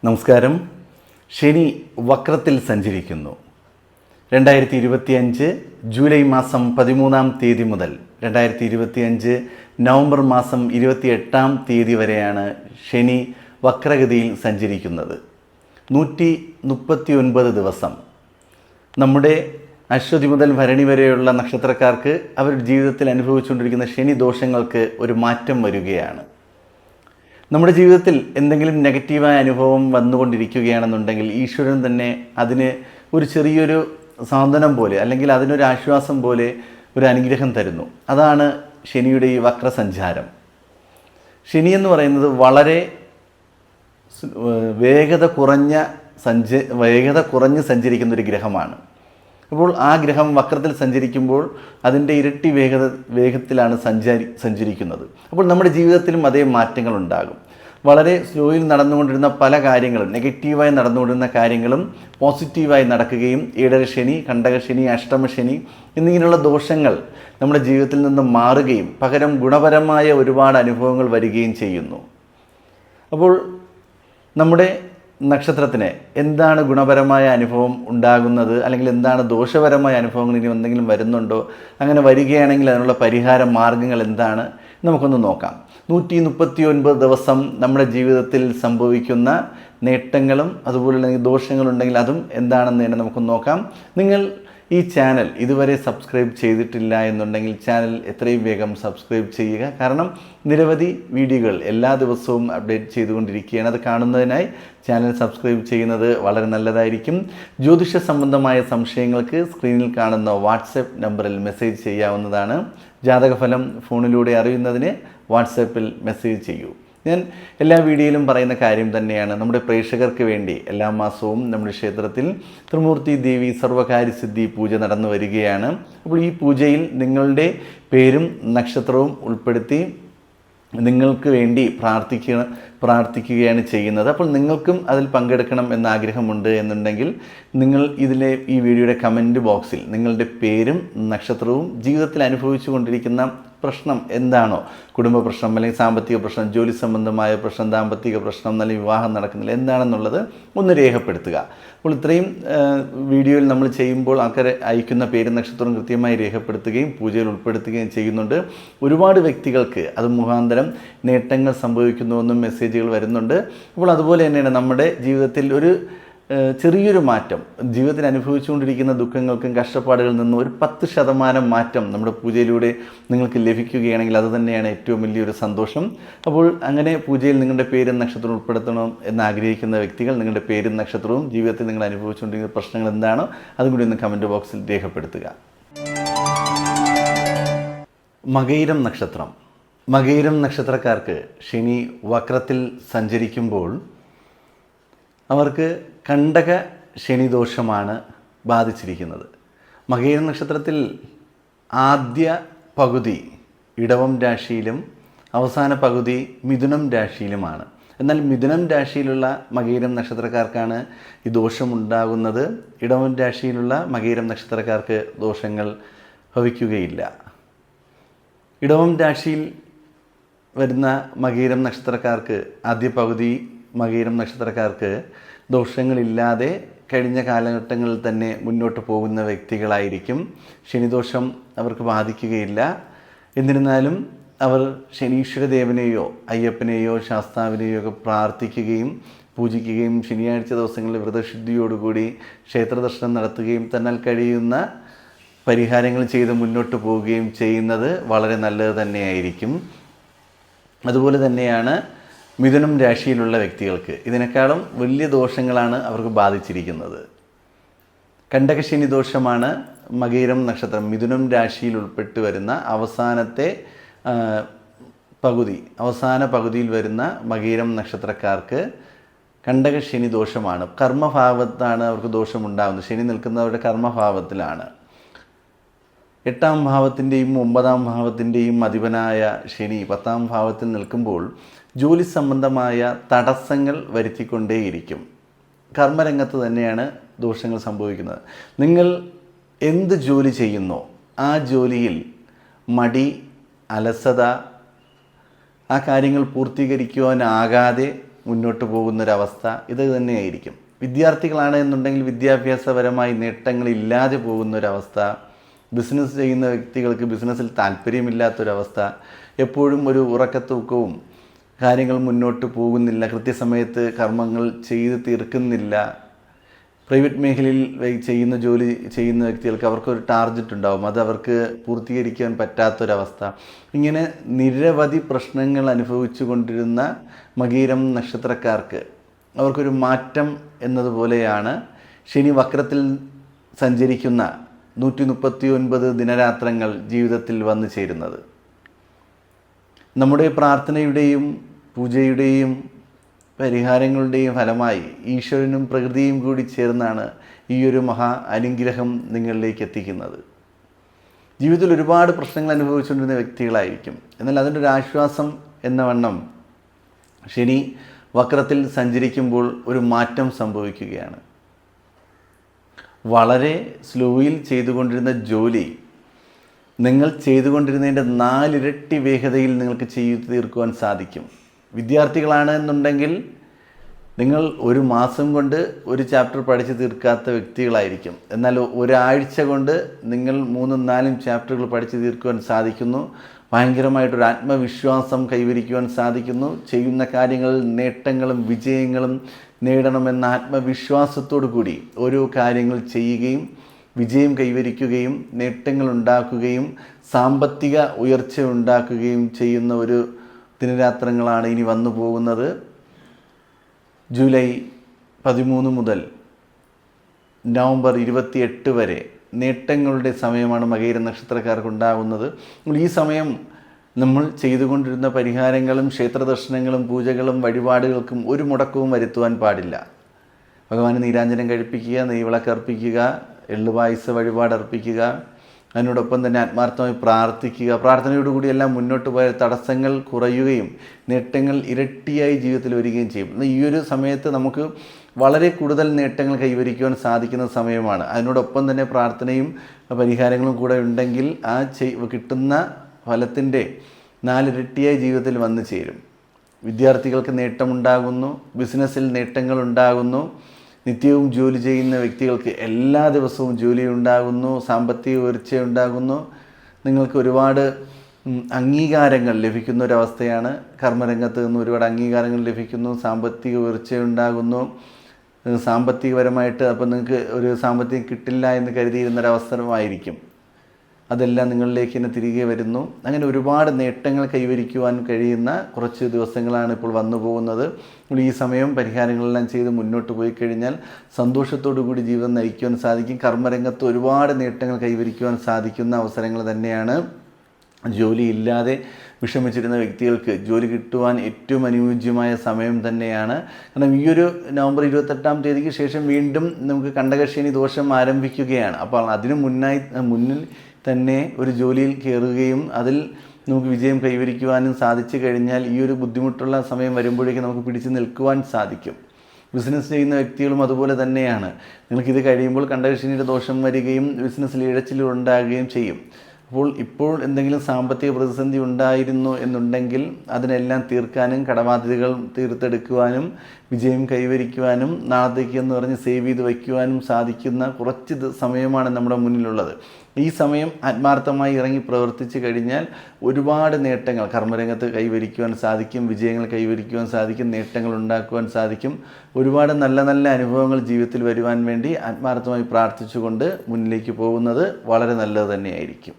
നമസ്കാരം. ശനി വക്രത്തിൽ സഞ്ചരിക്കുന്നു. 2025 ജൂലൈ മാസം 13-ാം തീയതി മുതൽ 2025 നവംബർ മാസം 28-ാം തീയതി വരെയാണ് ശനി വക്രഗതിയിൽ സഞ്ചരിക്കുന്നത്. 139 ദിവസം. നമ്മുടെ അശ്വതി മുതൽ ഭരണി വരെയുള്ള നക്ഷത്രക്കാർക്ക് അവരുടെ ജീവിതത്തിൽ അനുഭവിച്ചുകൊണ്ടിരിക്കുന്ന ശനി ദോഷങ്ങൾക്ക് ഒരു മാറ്റം വരികയാണ്. നമ്മുടെ ജീവിതത്തിൽ എന്തെങ്കിലും നെഗറ്റീവായ അനുഭവം വന്നുകൊണ്ടിരിക്കുകയാണെന്നുണ്ടെങ്കിൽ ഈശ്വരൻ തന്നെ അതിന് ഒരു ചെറിയൊരു സാന്ത്വനം പോലെ അല്ലെങ്കിൽ അതിനൊരു ആശ്വാസം പോലെ ഒരു അനുഗ്രഹം തരുന്നു. അതാണ് ശനിയുടെ ഈ വക്രസഞ്ചാരം. ശനി എന്ന് പറയുന്നത് വളരെ വേഗത കുറഞ്ഞ് സഞ്ചരിക്കുന്ന ഒരു ഗ്രഹമാണ്. അപ്പോൾ ആ ഗ്രഹം വക്രത്തിൽ സഞ്ചരിക്കുമ്പോൾ അതിൻ്റെ ഇരട്ടി വേഗത്തിലാണ് സഞ്ചരിക്കുന്നത്. അപ്പോൾ നമ്മുടെ ജീവിതത്തിലും അതേ മാറ്റങ്ങൾ ഉണ്ടാകും. വളരെ സ്ലോയിൽ നടന്നുകൊണ്ടിരുന്ന പല കാര്യങ്ങളും, നെഗറ്റീവായി നടന്നുകൊണ്ടിരുന്ന കാര്യങ്ങളും പോസിറ്റീവായി നടക്കുകയും ഏഴരശനി, കണ്ടകശനി, അഷ്ടമശനി എന്നിങ്ങനെയുള്ള ദോഷങ്ങൾ നമ്മുടെ ജീവിതത്തിൽ നിന്ന് മാറുകയും പകരം ഗുണപരമായ ഒരുപാട് അനുഭവങ്ങൾ വരികയും ചെയ്യുന്നു. അപ്പോൾ നമ്മുടെ നക്ഷത്രത്തിന് എന്താണ് ഗുണപരമായ അനുഭവം ഉണ്ടാകുന്നത്, അല്ലെങ്കിൽ എന്താണ് ദോഷപരമായ അനുഭവങ്ങൾ ഇനി എന്തെങ്കിലും വരുന്നുണ്ടോ, അങ്ങനെ വരികയാണെങ്കിൽ അതിനുള്ള പരിഹാര മാർഗങ്ങൾ എന്താണ് നമുക്കൊന്ന് നോക്കാം. 139 ദിവസം നമ്മുടെ ജീവിതത്തിൽ സംഭവിക്കുന്ന നേട്ടങ്ങളും അതുപോലെ ദോഷങ്ങളുണ്ടെങ്കിൽ അതും എന്താണെന്ന് തന്നെ നമുക്ക് നോക്കാം. നിങ്ങൾ ഈ ചാനൽ ഇതുവരെ സബ്സ്ക്രൈബ് ചെയ്തിട്ടില്ല എന്നുണ്ടെങ്കിൽ ചാനൽ എത്രയും വേഗം സബ്സ്ക്രൈബ് ചെയ്യുക. കാരണം നിരവധി വീഡിയോകൾ എല്ലാ ദിവസവും അപ്ഡേറ്റ് ചെയ്തുകൊണ്ടിരിക്കുകയാണ്. അത് കാണുന്നതിനായി ചാനൽ സബ്സ്ക്രൈബ് ചെയ്യുന്നത് വളരെ നല്ലതായിരിക്കും. ജ്യോതിഷ സംബന്ധമായ സംശയങ്ങൾക്ക് സ്ക്രീനിൽ കാണുന്ന വാട്സപ്പ് നമ്പറിൽ മെസ്സേജ് ചെയ്യാവുന്നതാണ്. ജാതകഫലം ഫോണിലൂടെ അറിയുന്നതിന് വാട്സപ്പിൽ മെസ്സേജ് ചെയ്യൂ. ഞാൻ എല്ലാ വീഡിയോയിലും പറയുന്ന കാര്യം തന്നെയാണ്. നമ്മുടെ പ്രേക്ഷകർക്ക് വേണ്ടി എല്ലാ മാസവും നമ്മുടെ ക്ഷേത്രത്തിൽ ത്രിമൂർത്തി ദേവി സർവകാര്യസിദ്ധി പൂജ നടന്നു വരികയാണ്. അപ്പോൾ ഈ പൂജയിൽ നിങ്ങളുടെ പേരും നക്ഷത്രവും ഉൾപ്പെടുത്തി നിങ്ങൾക്ക് വേണ്ടി പ്രാർത്ഥിക്കുകയാണ് ചെയ്യുന്നത്. അപ്പോൾ നിങ്ങൾക്കും അതിൽ പങ്കെടുക്കണം എന്ന ആഗ്രഹമുണ്ട് എന്നുണ്ടെങ്കിൽ നിങ്ങൾ ഈ വീഡിയോയുടെ കമൻറ്റ് ബോക്സിൽ നിങ്ങളുടെ പേരും നക്ഷത്രവും ജീവിതത്തിൽ അനുഭവിച്ചു കൊണ്ടിരിക്കുന്ന പ്രശ്നം എന്താണോ, കുടുംബ പ്രശ്നം അല്ലെങ്കിൽ സാമ്പത്തിക പ്രശ്നം, ജോലി സംബന്ധമായ പ്രശ്നം, ദാമ്പത്തിക പ്രശ്നം, അല്ലെങ്കിൽ വിവാഹം നടക്കുന്നില്ല, എന്താണെന്നുള്ളത് ഒന്ന് രേഖപ്പെടുത്തുക. അപ്പോൾ ഇത്രയും വീഡിയോയിൽ നമ്മൾ ചെയ്യുമ്പോൾ ആൾക്കാർ അയക്കുന്ന പേരും നക്ഷത്രവും കൃത്യമായി രേഖപ്പെടുത്തുകയും പൂജയിൽ ഉൾപ്പെടുത്തുകയും ചെയ്യുന്നുണ്ട്. ഒരുപാട് വ്യക്തികൾക്ക് അത് മുഖാന്തരം നേട്ടങ്ങൾ സംഭവിക്കുന്നുവെന്നും മെസ്സേജുകൾ വരുന്നുണ്ട്. അപ്പോൾ അതുപോലെ തന്നെയാണ് നമ്മുടെ ജീവിതത്തിൽ ഒരു ചെറിയൊരു മാറ്റം, ജീവിതത്തിൽ അനുഭവിച്ചുകൊണ്ടിരിക്കുന്ന ദുഃഖങ്ങൾക്കും കഷ്ടപ്പാടുകളിൽ നിന്നും ഒരു 10% മാറ്റം നമ്മുടെ പൂജയിലൂടെ നിങ്ങൾക്ക് ലഭിക്കുകയാണെങ്കിൽ അത് തന്നെയാണ് ഏറ്റവും വലിയൊരു സന്തോഷം. അപ്പോൾ അങ്ങനെ പൂജയിൽ നിങ്ങളുടെ പേരും നക്ഷത്രവും ഉൾപ്പെടുത്തണം എന്ന് ആഗ്രഹിക്കുന്ന വ്യക്തികൾ നിങ്ങളുടെ പേരും നക്ഷത്രവും ജീവിതത്തിൽ നിങ്ങൾ അനുഭവിച്ചുകൊണ്ടിരിക്കുന്ന പ്രശ്നങ്ങൾ എന്താണോ അതും കൂടി ഒന്ന് കമൻറ്റ് ബോക്സിൽ രേഖപ്പെടുത്തുക. മകയിരം നക്ഷത്രം. മകയിരം നക്ഷത്രക്കാർക്ക് ശനി വക്രത്തിൽ സഞ്ചരിക്കുമ്പോൾ അവർക്ക് കണ്ടക ശനിദോഷമാണ് ബാധിച്ചിരിക്കുന്നത്. മകയിരം നക്ഷത്രത്തിൽ ആദ്യ പകുതി ഇടവം രാശിയിലും അവസാന പകുതി മിഥുനം രാശിയിലുമാണ്. എന്നാൽ മിഥുനം രാശിയിലുള്ള മകയിരം നക്ഷത്രക്കാർക്കാണ് ഈ ദോഷമുണ്ടാകുന്നത്. ഇടവം രാശിയിലുള്ള മകയിരം നക്ഷത്രക്കാർക്ക് ദോഷങ്ങൾ ഭവിക്കുകയില്ല. ഇടവം രാശിയിൽ വരുന്ന മകയിരം നക്ഷത്രക്കാർക്ക് ആദ്യ പകുതി മകയിരം നക്ഷത്രക്കാർക്ക് ദോഷങ്ങളില്ലാതെ കഴിഞ്ഞ കാലഘട്ടങ്ങളിൽ തന്നെ മുന്നോട്ട് പോകുന്ന വ്യക്തികളായിരിക്കും. ശനിദോഷം അവർക്ക് ബാധിക്കുകയില്ല. എന്നിരുന്നാലും അവർ ശനീശ്വര ദേവനെയോ അയ്യപ്പനെയോ ശാസ്താവിനെയോ ഒക്കെ പ്രാർത്ഥിക്കുകയും പൂജിക്കുകയും ശനിയാഴ്ച ദിവസങ്ങളിൽ വ്രതശുദ്ധിയോടുകൂടി ക്ഷേത്രദർശനം നടത്തുകയും തന്നാൽ കഴിയുന്ന പരിഹാരങ്ങൾ ചെയ്ത് മുന്നോട്ട് പോവുകയും ചെയ്യുന്നത് വളരെ നല്ലത് തന്നെയായിരിക്കും. അതുപോലെ തന്നെയാണ് മിഥുനം രാശിയിലുള്ള വ്യക്തികൾക്ക് ഇതിനേക്കാളും വലിയ ദോഷങ്ങളാണ് അവർക്ക് ബാധിച്ചിരിക്കുന്നത്. കണ്ടകശനി ദോഷമാണ് മകയിരം നക്ഷത്രം മിഥുനം രാശിയിൽ ഉൾപ്പെട്ട് വരുന്ന അവസാന പകുതിയിൽ വരുന്ന മകയിരം നക്ഷത്രക്കാർക്ക് കണ്ടകശനി ദോഷമാണ്. കർമ്മഭാവത്താണ് അവർക്ക് ദോഷമുണ്ടാകുന്നത്. ശനി നിൽക്കുന്നവരുടെ കർമ്മഭാവത്തിലാണ്. 8-ാം ഭാവത്തിൻ്റെയും 9-ാം ഭാവത്തിൻ്റെയും അധിപനായ ശനി 10-ാം ഭാവത്തിൽ നിൽക്കുമ്പോൾ ജോലി സംബന്ധമായ തടസ്സങ്ങൾ വരുത്തിക്കൊണ്ടേയിരിക്കും. കർമ്മരംഗത്ത് തന്നെയാണ് ദോഷങ്ങൾ സംഭവിക്കുന്നത്. നിങ്ങൾ എന്ത് ജോലി ചെയ്യുന്നോ ആ ജോലിയിൽ മടി, അലസത, ആ കാര്യങ്ങൾ പൂർത്തീകരിക്കുവാനാകാതെ മുന്നോട്ട് പോകുന്നൊരവസ്ഥ ഇത് തന്നെയായിരിക്കും. വിദ്യാർത്ഥികളാണ് എന്നുണ്ടെങ്കിൽ വിദ്യാഭ്യാസപരമായി നേട്ടങ്ങളില്ലാതെ പോകുന്നൊരവസ്ഥ, ബിസിനസ് ചെയ്യുന്ന വ്യക്തികൾക്ക് ബിസിനസ്സിൽ താല്പര്യമില്ലാത്തൊരവസ്ഥ, എപ്പോഴും ഒരു ഉറക്കത്തൂക്കവും, കാര്യങ്ങൾ മുന്നോട്ട് പോകുന്നില്ല, കൃത്യസമയത്ത് കർമ്മങ്ങൾ ചെയ്ത് തീർക്കുന്നില്ല. പ്രൈവറ്റ് മേഖലയിൽ ജോലി ചെയ്യുന്ന വ്യക്തികൾക്ക് അവർക്കൊരു ടാർഗറ്റ് ഉണ്ടാവും, അത് അവർക്ക് പൂർത്തീകരിക്കാൻ പറ്റാത്തൊരവസ്ഥ. ഇങ്ങനെ നിരവധി പ്രശ്നങ്ങൾ അനുഭവിച്ചു കൊണ്ടിരുന്ന മകീരം നക്ഷത്രക്കാർക്ക് അവർക്കൊരു മാറ്റം എന്നതുപോലെയാണ് ശനി വക്രത്തിൽ സഞ്ചരിക്കുന്ന 139 ദിനരാത്രങ്ങൾ ജീവിതത്തിൽ വന്നു ചേരുന്നത്. നമ്മുടെ പ്രാർത്ഥനയുടെയും പൂജയുടെയും പരിഹാരങ്ങളുടെയും ഫലമായി ഈശ്വരനും പ്രകൃതിയും കൂടി ചേർന്നാണ് ഈ ഒരു മഹാ അനുഗ്രഹം നിങ്ങളിലേക്ക് എത്തിക്കുന്നത്. ജീവിതത്തിൽ ഒരുപാട് പ്രശ്നങ്ങൾ അനുഭവിച്ചുകൊണ്ടിരുന്ന വ്യക്തികളായിരിക്കും. എന്നാൽ അതിൻ്റെ ഒരു ആശ്വാസം എന്ന വണ്ണം ശനി വക്രത്തിൽ സഞ്ചരിക്കുമ്പോൾ ഒരു മാറ്റം സംഭവിക്കുകയാണ്. വളരെ സ്ലോയിൽ ചെയ്തുകൊണ്ടിരുന്ന ജോലി നിങ്ങൾ ചെയ്തുകൊണ്ടിരുന്നതിൻ്റെ 4 ഇരട്ടി വേഗതയിൽ നിങ്ങൾക്ക് ചെയ്തു തീർക്കുവാൻ സാധിക്കും. വിദ്യാർത്ഥികളാണ് എന്നുണ്ടെങ്കിൽ നിങ്ങൾ ഒരു മാസം കൊണ്ട് ഒരു ചാപ്റ്റർ പഠിച്ച് തീർക്കാത്ത വ്യക്തികളായിരിക്കും. എന്നാൽ ഒരാഴ്ച കൊണ്ട് നിങ്ങൾ 3-4 ചാപ്റ്ററുകൾ പഠിച്ച് തീർക്കുവാൻ സാധിക്കുന്നു. ഭയങ്കരമായിട്ടൊരു ആത്മവിശ്വാസം കൈവരിക്കുവാൻ സാധിക്കുന്നു. ചെയ്യുന്ന കാര്യങ്ങളിൽ നേട്ടങ്ങളും വിജയങ്ങളും നേടണമെന്ന ആത്മവിശ്വാസത്തോടു കൂടി ഓരോ കാര്യങ്ങൾ ചെയ്യുകയും വിജയം കൈവരിക്കുകയും നേട്ടങ്ങൾ ഉണ്ടാക്കുകയും സാമ്പത്തിക ഉയർച്ച ഉണ്ടാക്കുകയും ചെയ്യുന്ന ഒരു ദിനരാത്രങ്ങളാണ് ഇനി വന്നു പോകുന്നത്. ജൂലൈ 13 മുതൽ നവംബർ 28 വരെ നേട്ടങ്ങളുടെ സമയമാണ് മകീര നക്ഷത്രക്കാർക്കുണ്ടാകുന്നത്. ഈ സമയം നമ്മൾ ചെയ്തുകൊണ്ടിരുന്ന പരിഹാരങ്ങളും ക്ഷേത്രദർശനങ്ങളും പൂജകളും വഴിപാടുകൾക്കും ഒരു മുടക്കവും വരുത്തുവാൻ പാടില്ല. ഭഗവാന് നീരാഞ്ജനം കഴിപ്പിക്കുക, നെയ്വിളക്ക് അർപ്പിക്കുക, എള്ളുപായസ വഴിപാട് അർപ്പിക്കുക, അതിനോടൊപ്പം തന്നെ ആത്മാർത്ഥമായി പ്രാർത്ഥിക്കുക. പ്രാർത്ഥനയോടുകൂടി എല്ലാം മുന്നോട്ട് പോയ തടസ്സങ്ങൾ കുറയുകയും നേട്ടങ്ങൾ ഇരട്ടിയായി ജീവിതത്തിൽ വരികയും ചെയ്യും. ഈ ഒരു സമയത്ത് നമുക്ക് വളരെ കൂടുതൽ നേട്ടങ്ങൾ കൈവരിക്കുവാൻ സാധിക്കുന്ന സമയമാണ്. അതിനോടൊപ്പം തന്നെ പ്രാർത്ഥനയും പരിഹാരങ്ങളും കൂടെ ഉണ്ടെങ്കിൽ ആ കിട്ടുന്ന ഫലത്തിൻ്റെ 4 ഇരട്ടിയായി ജീവിതത്തിൽ വന്നു ചേരും. വിദ്യാർത്ഥികൾക്ക് നേട്ടമുണ്ടാകുന്നു, ബിസിനസ്സിൽ നേട്ടങ്ങൾ ഉണ്ടാകുന്നു, നിത്യവും ജോലി ചെയ്യുന്ന വ്യക്തികൾക്ക് എല്ലാ ദിവസവും ജോലി ഉണ്ടാകുന്നു, സാമ്പത്തിക ഉയർച്ചയുണ്ടാകുന്നു, നിങ്ങൾക്ക് ഒരുപാട് അംഗീകാരങ്ങൾ ലഭിക്കുന്ന ഒരവസ്ഥയാണ്. കർമ്മരംഗത്ത് നിന്ന് ഒരുപാട് അംഗീകാരങ്ങൾ ലഭിക്കുന്നു, സാമ്പത്തിക ഉയർച്ചയുണ്ടാകുന്നു. സാമ്പത്തികപരമായിട്ട് അപ്പോൾ നിങ്ങൾക്ക് ഒരു സാമ്പത്തികം കിട്ടില്ല എന്ന് കരുതിയിരുന്നൊരവസരമായിരിക്കും, അതെല്ലാം നിങ്ങളിലേക്ക് തന്നെ തിരികെ വരുന്നു. അങ്ങനെ ഒരുപാട് നേട്ടങ്ങൾ കൈവരിക്കുവാൻ കഴിയുന്ന കുറച്ച് ദിവസങ്ങളാണ് ഇപ്പോൾ വന്നു പോകുന്നത്. ഈ സമയം പരിഹാരങ്ങളെല്ലാം ചെയ്ത് മുന്നോട്ട് പോയി കഴിഞ്ഞാൽ സന്തോഷത്തോടു കൂടി ജീവിതം നയിക്കുവാൻ സാധിക്കും. കർമ്മരംഗത്ത് ഒരുപാട് നേട്ടങ്ങൾ കൈവരിക്കുവാൻ സാധിക്കുന്ന അവസരങ്ങൾ തന്നെയാണ്. ജോലിയില്ലാതെ വിഷമിച്ചിരുന്ന വ്യക്തികൾക്ക് ജോലി കിട്ടുവാൻ ഏറ്റവും അനുയോജ്യമായ സമയം തന്നെയാണ്. കാരണം ഈ ഒരു നവംബർ 28-ാം തീയതിക്ക് ശേഷം വീണ്ടും നമുക്ക് കണ്ടകശനി ദോഷം ആരംഭിക്കുകയാണ്. അപ്പോൾ അതിനു മുന്നിൽ തന്നെ ഒരു ജോലിയിൽ കയറുകയും അതിൽ നമുക്ക് വിജയം കൈവരിക്കുവാനും സാധിച്ചു കഴിഞ്ഞാൽ ഈ ഒരു ബുദ്ധിമുട്ടുള്ള സമയം വരുമ്പോഴേക്കും നമുക്ക് പിടിച്ചു നിൽക്കുവാൻ സാധിക്കും. ബിസിനസ് ചെയ്യുന്ന വ്യക്തികളും അതുപോലെ തന്നെയാണ്. നിങ്ങൾക്കിത് കഴിയുമ്പോൾ കണ്ടകശനിയുടെ ദോഷം വരികയും ബിസിനസ്സിൽ ഇഴച്ചിലുണ്ടാകുകയും ചെയ്യും. ഇപ്പോൾ എന്തെങ്കിലും സാമ്പത്തിക പ്രതിസന്ധി ഉണ്ടായിരുന്നു എന്നുണ്ടെങ്കിൽ അതിനെല്ലാം തീർക്കാനും കടബാധ്യതകൾ തീർത്തെടുക്കുവാനും വിജയം കൈവരിക്കുവാനും നാളത്തേക്ക് എന്ന് പറഞ്ഞ് സേവ് ചെയ്ത് വയ്ക്കുവാനും സാധിക്കുന്ന കുറച്ച് സമയമാണ് നമ്മുടെ മുന്നിലുള്ളത്. ഈ സമയം ആത്മാർത്ഥമായി ഇറങ്ങി പ്രവർത്തിച്ചു കഴിഞ്ഞാൽ ഒരുപാട് നേട്ടങ്ങൾ കർമ്മരംഗത്ത് കൈവരിക്കുവാൻ സാധിക്കും, വിജയങ്ങൾ കൈവരിക്കുവാൻ സാധിക്കും, നേട്ടങ്ങൾ ഉണ്ടാക്കുവാൻ സാധിക്കും. ഒരുപാട് നല്ല നല്ല അനുഭവങ്ങൾ ജീവിതത്തിൽ വരുവാൻ വേണ്ടി ആത്മാർത്ഥമായി പ്രാർത്ഥിച്ചുകൊണ്ട് മുന്നിലേക്ക് പോകുന്നത് വളരെ നല്ലത് തന്നെയായിരിക്കും.